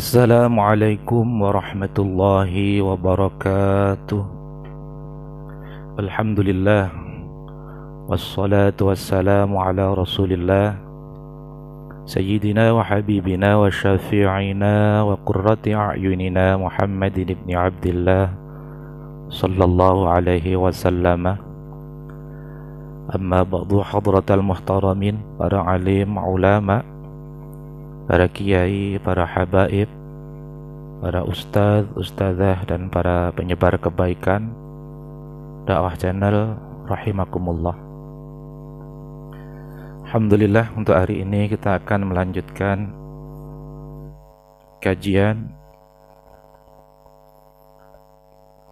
Assalamualaikum warahmatullahi wabarakatuh. Alhamdulillah, wassalatu wassalamu ala rasulillah, Sayyidina wa habibina wa syafi'ina wa qurrati a'yunina Muhammadin ibn Abdillah sallallahu alaihi wasallam. Amma ba'du, hadratal muhtaramin, para alim, ulama, para kiai, para habaib, para ustadz, ustadzah, dan para penyebar kebaikan dakwah channel rahimakumullah. Alhamdulillah, untuk hari ini kita akan melanjutkan kajian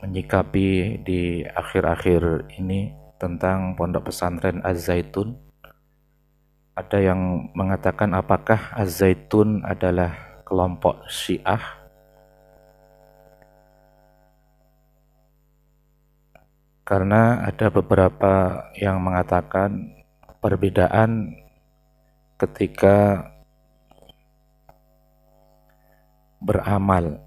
menyikapi di akhir-akhir ini tentang pondok pesantren Az-Zaitun. Ada yang mengatakan apakah Az-Zaitun adalah kelompok Syiah? Karena ada beberapa yang mengatakan perbedaan ketika beramal.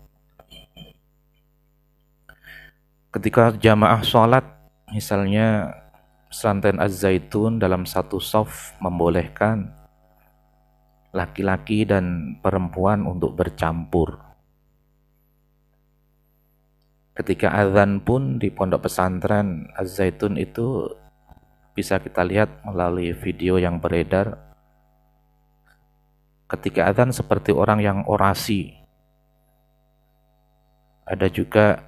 Ketika jamaah sholat, misalnya pesantren Az-Zaitun dalam satu shaf membolehkan laki-laki dan perempuan untuk bercampur. Ketika azan pun di pondok pesantren Az-Zaitun itu bisa kita lihat melalui video yang beredar. Ketika azan seperti orang yang orasi. Ada juga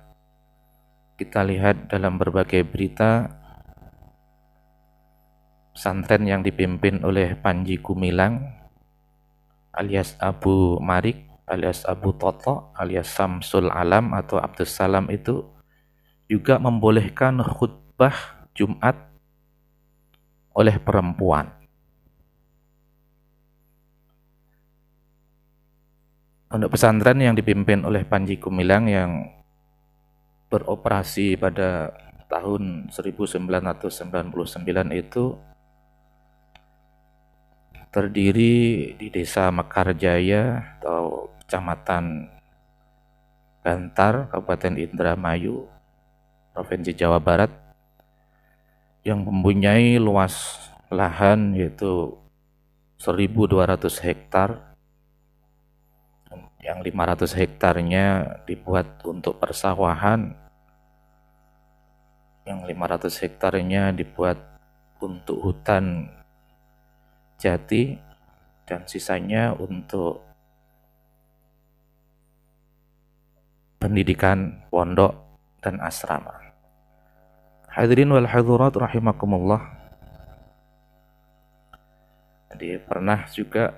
kita lihat dalam berbagai berita pesantren yang dipimpin oleh Panji Gumilang alias Abu Marik alias Abu Toto alias Samsul Alam atau Abdus Salam itu juga membolehkan khutbah Jumat oleh perempuan. Pondok pesantren yang dipimpin oleh Panji Gumilang yang beroperasi pada tahun 1999 itu terdiri di Desa Mekarjaya atau Kecamatan Bantar, Kabupaten Indramayu, Provinsi Jawa Barat, yang mempunyai luas lahan yaitu 1.200 hektar, yang 500 hektarnya dibuat untuk persawahan, yang 500 hektarnya dibuat untuk hutan jati, dan sisanya untuk pendidikan pondok dan asrama. Hadirin wal hadirat rahimakumullah. Jadi pernah juga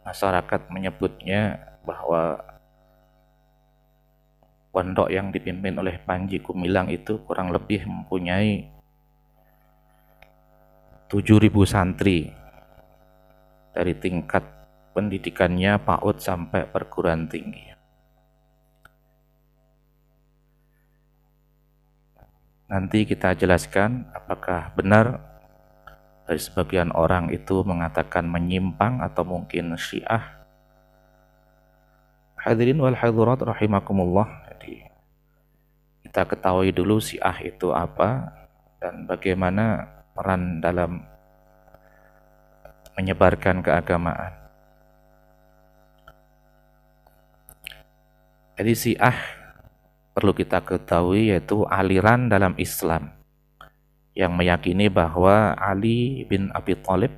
masyarakat menyebutnya bahwa pondok yang dipimpin oleh Panji Gumilang itu kurang lebih mempunyai 7.000 santri dari tingkat pendidikannya PAUD sampai perguruan tinggi. Nanti kita jelaskan apakah benar dari sebagian orang itu mengatakan menyimpang atau mungkin Syiah. Hadirin wal hadirat rahimakumullah. Jadi kita ketahui dulu Syiah itu apa dan bagaimana peran dalam menyebarkan keagamaan. Jadi Syiah perlu kita ketahui yaitu aliran dalam Islam yang meyakini bahwa Ali bin Abi Thalib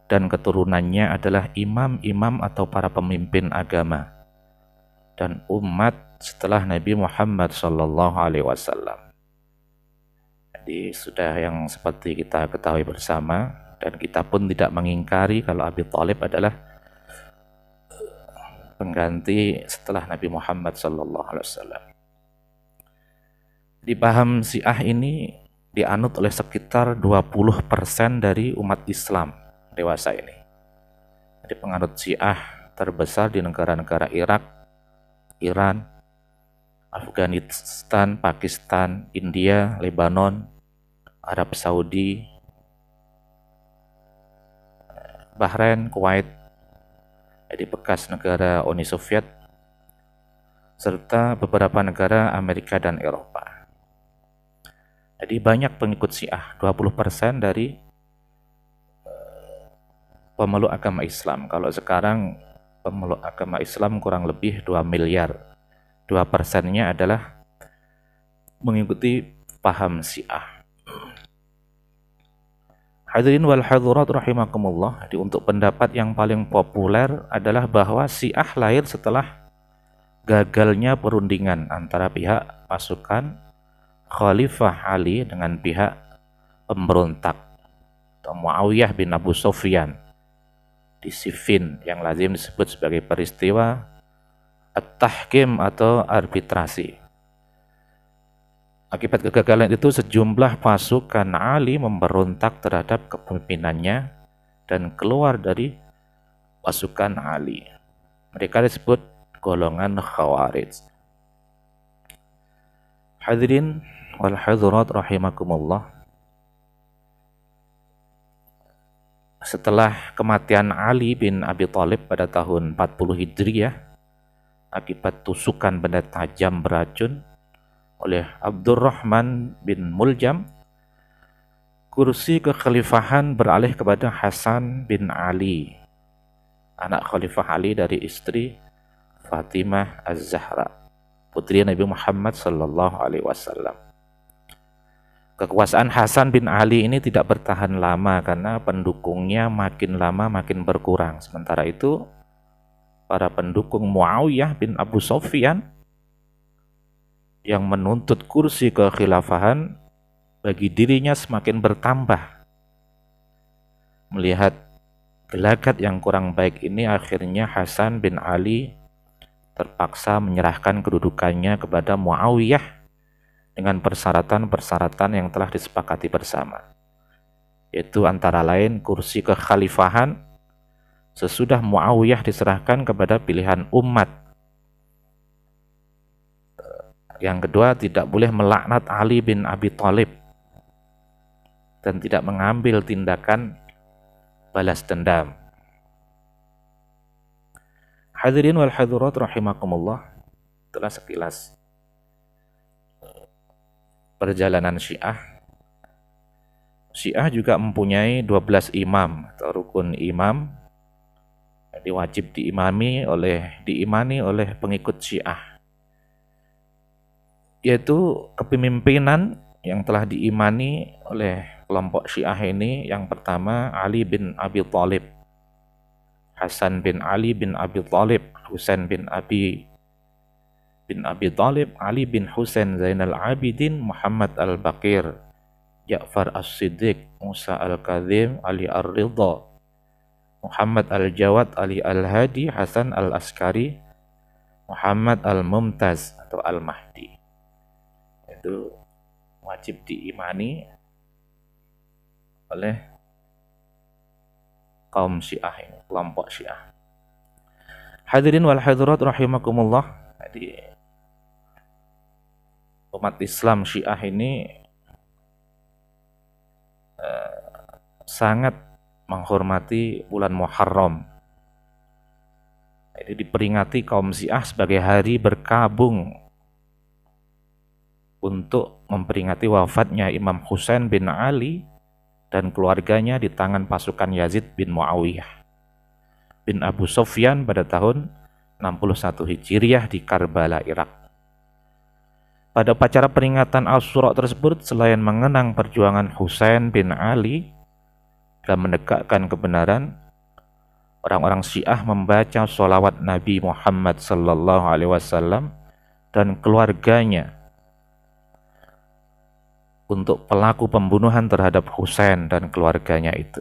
dan keturunannya adalah imam-imam atau para pemimpin agama dan umat setelah Nabi Muhammad SAW. Jadi sudah yang seperti kita ketahui bersama, dan kita pun tidak mengingkari kalau Abi Thalib adalah pengganti setelah Nabi Muhammad SAW. Di paham Syiah ini dianut oleh sekitar 20% dari umat Islam dewasa ini. Jadi penganut Syiah terbesar di negara-negara Irak, Iran, Afghanistan, Pakistan, India, Lebanon, Arab Saudi, Bahrain, Kuwait, jadi bekas negara Uni Soviet, serta beberapa negara Amerika dan Eropa. Jadi banyak pengikut Syiah, 20% dari pemeluk agama Islam. Kalau sekarang pemeluk agama Islam kurang lebih 2 miliar. 2%-nya adalah mengikuti paham Syiah. Hadirin wal hadirat rahimakumullah. Jadi untuk pendapat yang paling populer adalah bahwa Syiah lahir setelah gagalnya perundingan antara pihak pasukan Khalifah Ali dengan pihak pemberontak atau Muawiyah bin Abu Sufyan di Siffin, yang lazim disebut sebagai peristiwa At-Tahkim atau arbitrasi. Akibat kegagalan itu sejumlah pasukan Ali memberontak terhadap kepemimpinannya dan keluar dari pasukan Ali. Mereka disebut golongan Khawarij. Hadirin wal hadirat rahimakumullah. Setelah kematian Ali bin Abi Thalib pada tahun 40 Hijriah akibat tusukan benda tajam beracun oleh Abdurrahman bin Muljam, kursi kekhalifahan beralih kepada Hasan bin Ali, anak Khalifah Ali dari istri Fatimah Az-Zahra, putri Nabi Muhammad sallallahu alaihi wasallam. Kekuasaan Hasan bin Ali ini tidak bertahan lama karena pendukungnya makin lama makin berkurang. Sementara itu, para pendukung Muawiyah bin Abu Sufyan yang menuntut kursi kekhilafahan bagi dirinya semakin bertambah. Melihat gelagat yang kurang baik ini, akhirnya Hasan bin Ali terpaksa menyerahkan kedudukannya kepada Muawiyah dengan persyaratan-persyaratan yang telah disepakati bersama, yaitu antara lain kursi kekhalifahan sesudah Muawiyah diserahkan kepada pilihan umat. Yang kedua, tidak boleh melaknat Ali bin Abi Thalib dan tidak mengambil tindakan balas dendam. Hadirin wal hadirat rahimakumullah, itulah sekilas perjalanan Syiah. Syiah juga mempunyai 12 imam atau rukun imam, jadi wajib diimani oleh pengikut Syiah, yaitu kepemimpinan yang telah diimani oleh kelompok Syiah ini. Yang pertama, Ali bin Abi Thalib, Hasan bin Ali bin Abi Thalib, Husain bin Abi Thalib, Ali bin Husain Zainal Abidin, Muhammad Al-Baqir, Ja'far As-Siddiq, Musa Al-Kazim, Ali Ar-Ridha, Muhammad Al-Jawad, Ali Al-Hadi, Hasan Al-Askari, Muhammad Al-Mumtaz atau Al-Mahdi. Itu wajib diimani oleh kaum Syiah ini, kelompok Syiah. Hadirin wal hadirat rahimakumullah. Jadi umat Islam Syiah ini sangat menghormati bulan Muharram. Jadi diperingati kaum Syiah sebagai hari berkabung untuk memperingati wafatnya Imam Husain bin Ali dan keluarganya di tangan pasukan Yazid bin Muawiyah bin Abu Sufyan pada tahun 61 Hijriah di Karbala, Irak. Pada upacara peringatan Asyura tersebut, selain mengenang perjuangan Husain bin Ali dan menegakkan kebenaran, orang-orang Syiah membaca sholawat Nabi Muhammad sallallahu alaihi wasallam dan keluarganya untuk pelaku pembunuhan terhadap Husain dan keluarganya itu,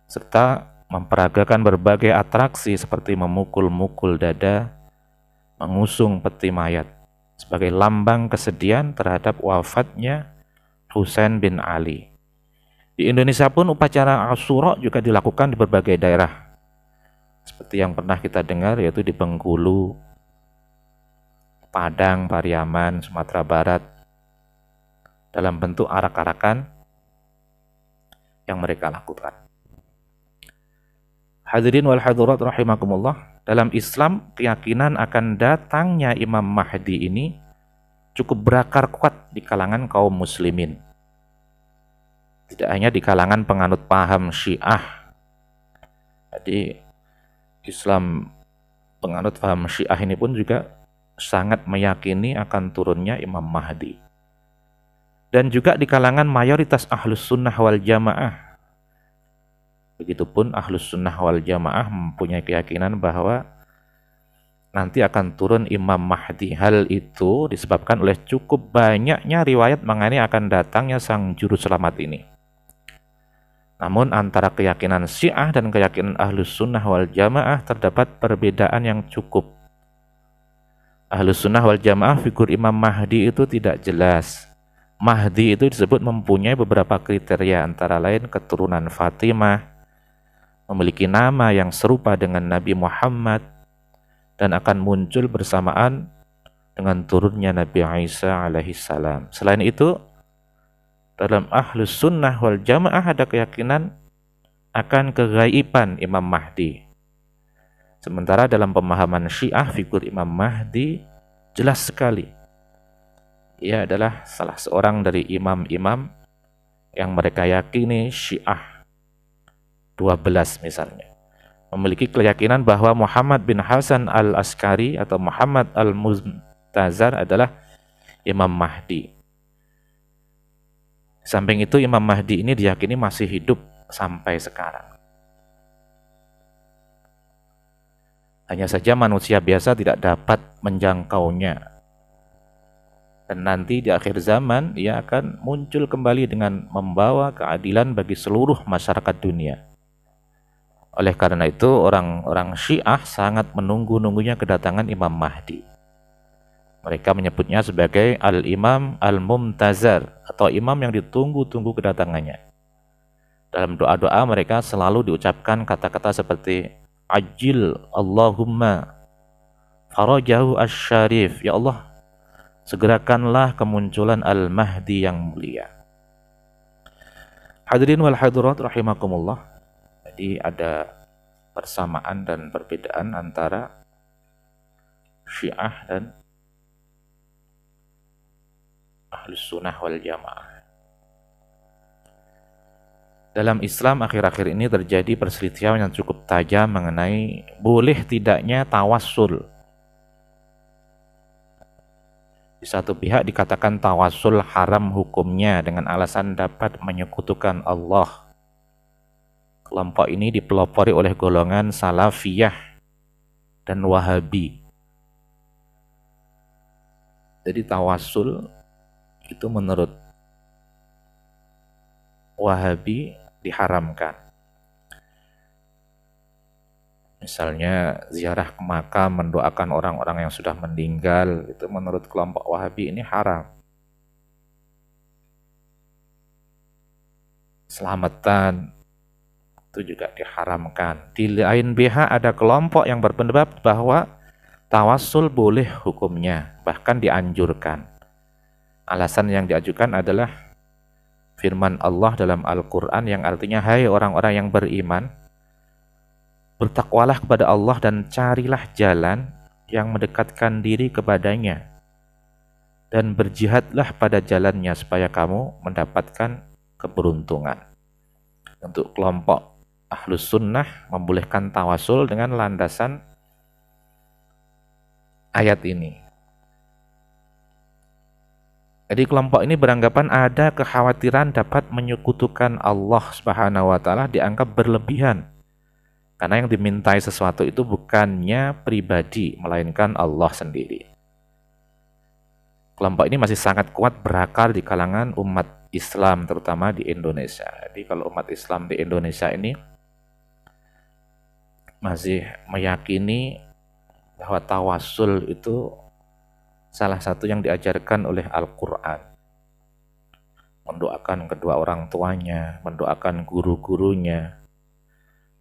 serta memperagakan berbagai atraksi seperti memukul-mukul dada, mengusung peti mayat sebagai lambang kesedihan terhadap wafatnya Husain bin Ali. Di Indonesia pun upacara Asyura juga dilakukan di berbagai daerah, seperti yang pernah kita dengar, yaitu di Bengkulu, Padang, Pariaman, Sumatera Barat, dalam bentuk arak-arakan yang mereka lakukan. Hadirin wal hadirat rahimakumullah, dalam Islam keyakinan akan datangnya Imam Mahdi ini cukup berakar kuat di kalangan kaum muslimin. Tidak hanya di kalangan penganut paham Syiah. Jadi Islam penganut paham Syiah ini pun juga sangat meyakini akan turunnya Imam Mahdi. Dan juga di kalangan mayoritas Ahlus Sunnah wal Jamaah. Begitupun Ahlus Sunnah wal Jamaah mempunyai keyakinan bahwa nanti akan turun Imam Mahdi. Hal itu disebabkan oleh cukup banyaknya riwayat mengenai akan datangnya sang juru selamat ini. Namun antara keyakinan Syiah dan keyakinan Ahlus Sunnah wal Jamaah terdapat perbedaan yang cukup. Ahlus Sunnah wal Jamaah figur Imam Mahdi itu tidak jelas. Mahdi itu disebut mempunyai beberapa kriteria, antara lain keturunan Fatimah, memiliki nama yang serupa dengan Nabi Muhammad, dan akan muncul bersamaan dengan turunnya Nabi Isa alaihissalam. Selain itu, dalam Ahlus Sunnah wal Jamaah ada keyakinan akan kegaiban Imam Mahdi. Sementara dalam pemahaman Syiah, figur Imam Mahdi jelas sekali. Ia adalah salah seorang dari imam-imam yang mereka yakini Syiah 12 misalnya. Memiliki keyakinan bahwa Muhammad bin Hasan al-Askari atau Muhammad al-Muntazar adalah Imam Mahdi. Samping itu, Imam Mahdi ini diyakini masih hidup sampai sekarang. Hanya saja manusia biasa tidak dapat menjangkaunya. Dan nanti di akhir zaman, ia akan muncul kembali dengan membawa keadilan bagi seluruh masyarakat dunia. Oleh karena itu, orang-orang Syiah sangat menunggu-nunggunya kedatangan Imam Mahdi. Mereka menyebutnya sebagai Al-Imam Al-Mumtazar, atau imam yang ditunggu-tunggu kedatangannya. Dalam doa-doa mereka selalu diucapkan kata-kata seperti Ajil Allahumma farajahu asy-syarif. Ya Allah, segerakanlah kemunculan Al-Mahdi yang mulia. Hadirin wal hadirat rahimakumullah. Jadi ada persamaan dan perbedaan antara Syiah dan Ahlus Sunnah wal Jamaah. Dalam Islam akhir-akhir ini terjadi perselisihan yang cukup tajam mengenai boleh tidaknya tawassul. Di satu pihak dikatakan tawassul haram hukumnya dengan alasan dapat menyekutukan Allah. Kelompok ini dipelopori oleh golongan Salafiyah dan Wahabi. Jadi tawassul itu menurut Wahabi diharamkan. Misalnya ziarah ke makam, mendoakan orang-orang yang sudah meninggal, itu menurut kelompok Wahabi ini haram. Selamatan itu juga diharamkan. Di lain pihak ada kelompok yang berpendapat bahwa tawassul boleh hukumnya, bahkan dianjurkan. Alasan yang diajukan adalah firman Allah dalam Al-Quran yang artinya, hai orang-orang yang beriman, bertakwalah kepada Allah dan carilah jalan yang mendekatkan diri kepadanya, dan berjihadlah pada jalannya supaya kamu mendapatkan keberuntungan. Untuk kelompok Ahlus Sunnah membolehkan tawasul dengan landasan ayat ini. Jadi kelompok ini beranggapan ada kekhawatiran dapat menyekutukan Allah Subhanahu wa taala dianggap berlebihan. Karena yang dimintai sesuatu itu bukannya pribadi, melainkan Allah sendiri. Kelompok ini masih sangat kuat berakar di kalangan umat Islam, terutama di Indonesia. Jadi kalau umat Islam di Indonesia ini masih meyakini bahwa tawassul itu salah satu yang diajarkan oleh Al-Quran. Mendoakan kedua orang tuanya, mendoakan guru-gurunya,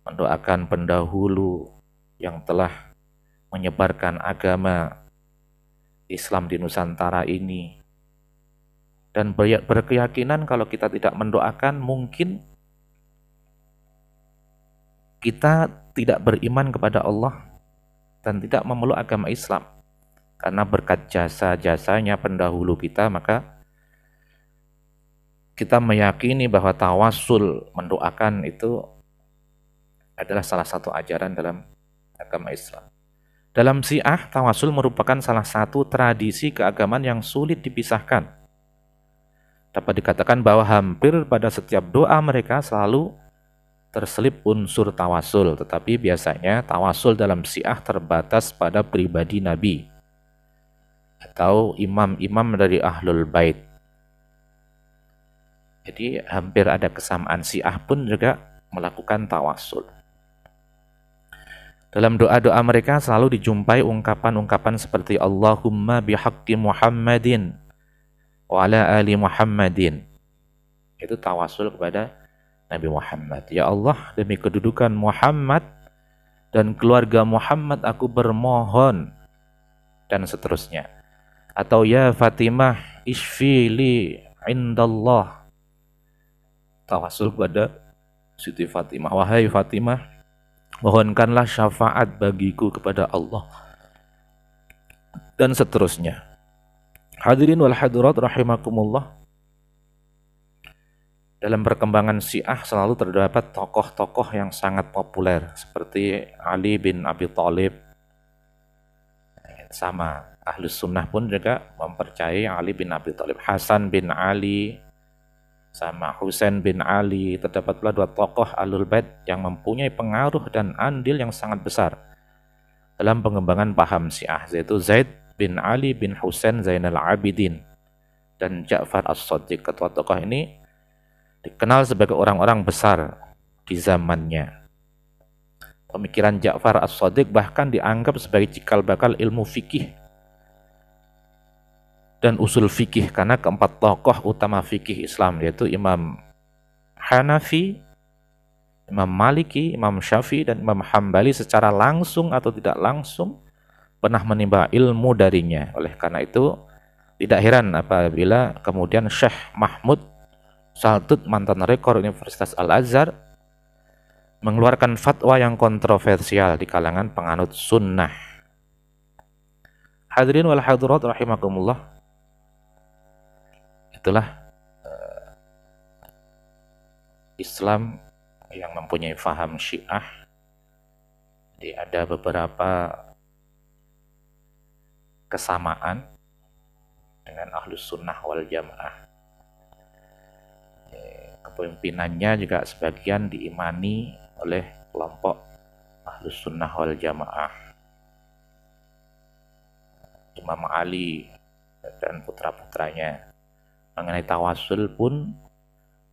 mendoakan pendahulu yang telah menyebarkan agama Islam di Nusantara ini. Dan berkeyakinan kalau kita tidak mendoakan, mungkin kita tidak beriman kepada Allah dan tidak memeluk agama Islam. Karena berkat jasa-jasanya pendahulu kita, maka kita meyakini bahwa tawasul mendoakan itu adalah salah satu ajaran dalam agama Islam. Dalam Syiah, tawasul merupakan salah satu tradisi keagamaan yang sulit dipisahkan. Dapat dikatakan bahwa hampir pada setiap doa mereka selalu terselip unsur tawasul, tetapi biasanya tawasul dalam Syiah terbatas pada pribadi Nabi atau imam-imam dari Ahlul Bait. Jadi hampir ada kesamaan. Syiah pun juga melakukan tawasul. Dalam doa-doa mereka selalu dijumpai ungkapan-ungkapan seperti Allahumma bihaqqi Muhammadin wa ala ali Muhammadin. Itu tawasul kepada Nabi Muhammad. Ya Allah, demi kedudukan Muhammad dan keluarga Muhammad aku bermohon, dan seterusnya. Atau ya Fatimah ishfi li indallah, tawasul kepada Siti Fatimah. Wahai Fatimah, mohonkanlah syafaat bagiku kepada Allah, dan seterusnya. Hadirin wal hadirat rahimakumullah. Dalam perkembangan Syiah selalu terdapat tokoh-tokoh yang sangat populer seperti Ali bin Abi Thalib. Sama Ahlus Sunnah pun juga mempercayai Ali bin Abi Thalib, Hasan bin Ali, sama Husain bin Ali. Terdapat pula dua tokoh Ahlul Bait yang mempunyai pengaruh dan andil yang sangat besar dalam pengembangan paham Syiah, yaitu Zaid bin Ali bin Husain Zainal Abidin dan Ja'far As-Shadiq. Kedua tokoh ini dikenal sebagai orang-orang besar di zamannya. Pemikiran Ja'far As-Shadiq bahkan dianggap sebagai cikal bakal ilmu fikih dan usul fikih, karena keempat tokoh utama fikih Islam, yaitu Imam Hanafi, Imam Maliki, Imam Syafi'i, dan Imam Hambali secara langsung atau tidak langsung pernah menimba ilmu darinya. Oleh karena itu tidak heran apabila kemudian Syekh Mahmud Saltut, mantan rektor Universitas Al-Azhar, mengeluarkan fatwa yang kontroversial di kalangan penganut sunnah. Hadirin wal hadirat rahimakumullah. Itulah Islam yang mempunyai faham Syiah. Jadi ada beberapa kesamaan dengan Ahlus Sunnah wal Jamaah. Kepemimpinannya juga sebagian diimani oleh kelompok Ahlus Sunnah wal Jamaah. Imam Ali dan putra-putranya. Mengenai tawasul pun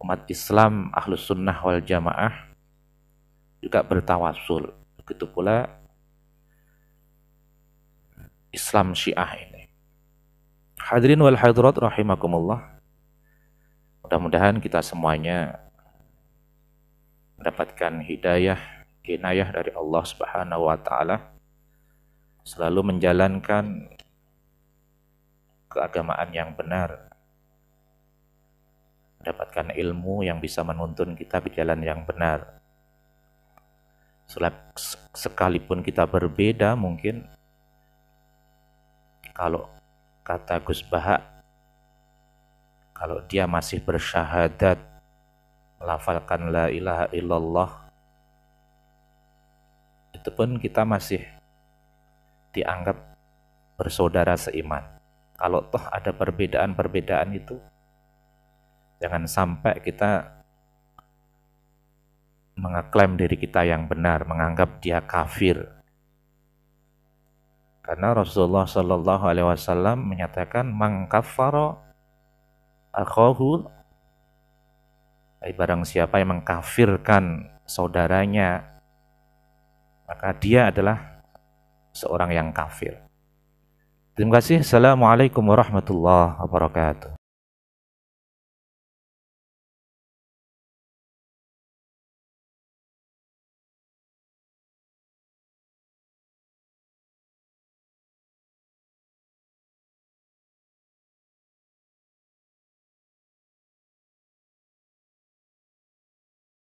umat Islam Ahlus Sunnah wal Jamaah juga bertawasul. Begitu pula Islam Syiah ini. Hadirin wal hadirat rahimakumullah. Mudah-mudahan kita semuanya mendapatkan hidayah, inayah dari Allah Subhanahu wa taala, selalu menjalankan keagamaan yang benar, mendapatkan ilmu yang bisa menuntun kita ke jalan yang benar. Sekalipun kita berbeda, mungkin kalau kata Gus Baha, kalau dia masih bersyahadat, melafalkan la ilaha illallah, itu pun kita masih dianggap bersaudara seiman. Kalau toh ada perbedaan-perbedaan itu, jangan sampai kita mengeklaim diri kita yang benar, menganggap dia kafir. Karena Rasulullah Shallallahu Alaihi Wasallam menyatakan, "Man kaffara akhahu," barang siapa yang mengkafirkan saudaranya, maka dia adalah seorang yang kafir. Terima kasih. Assalamualaikum warahmatullahi wabarakatuh.